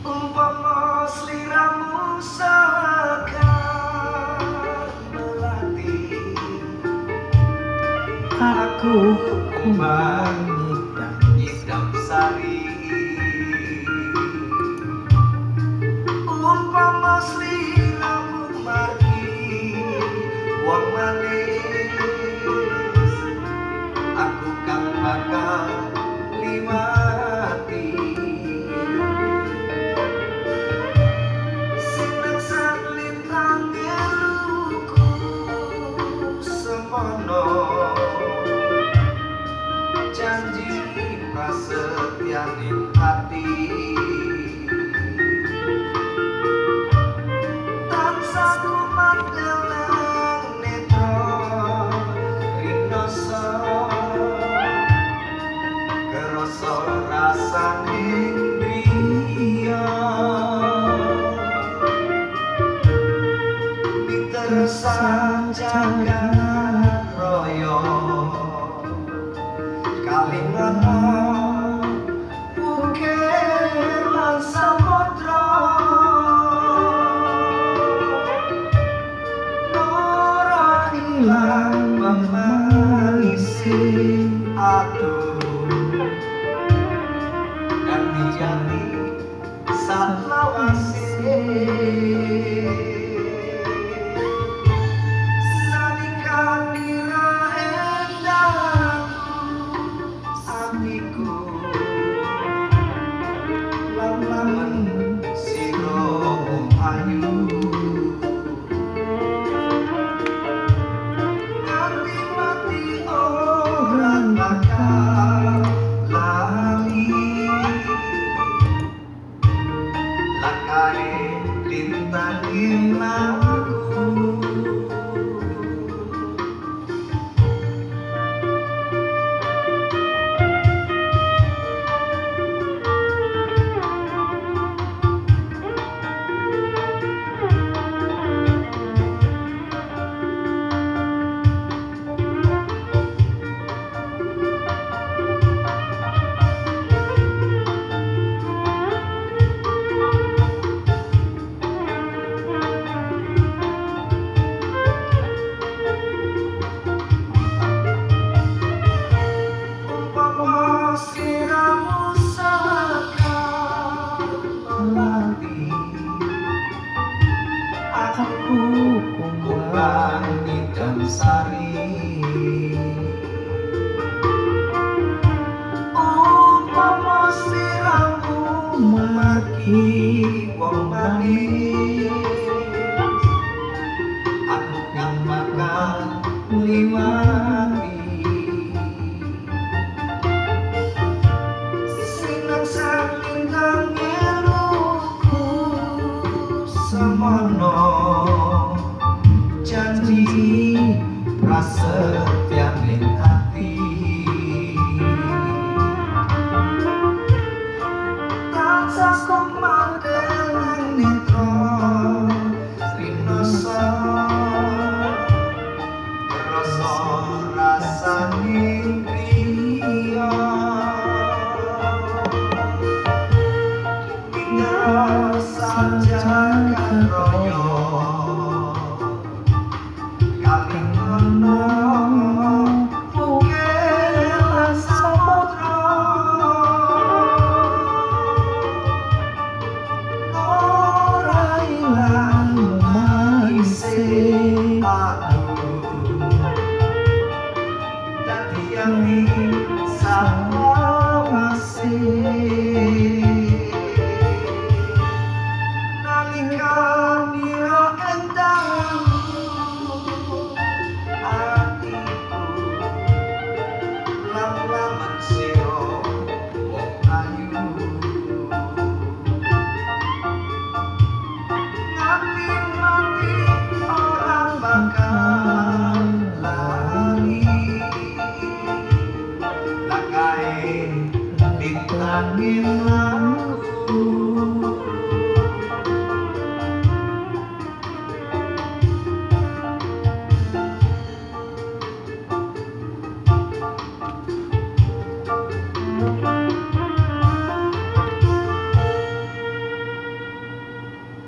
Umpama sliramu sakar melati, aku kumbang nyidam sari. Umpama sliramu margi wong manis, aku kang bakal liwati. Sineksan lintang eluku semono, janji prasetyaning hati. Tansah kumandeleng netra rinoso, kerasa rasaning griya. Miteresan jagat raya Kalingono, Bukir lan Samodra, ora ilang memanisi aduh ganti-ganti salawase. Lamun sira ayu, nganti mati ora bakal lali. Lakae lintang ilangku, sliramu sakar melati, aku kumbang nyidam sari. Umpama sliramu margi wong manis, aku kang bakal liwati. Sineksan lintang eluku semono, janji prasetyaning hati. Tansah kumandeleng netra rinoso, kerasa rasaning griya. Miteresan jagat raya Kalingono, Bukir lan Samodra, ora ilang memanisi aduh ganti-ganti salawase. Nalika mira endang atiku, lamun sira wong ayu, nganti mati ora bakal lali. Lakae lintang ilangku,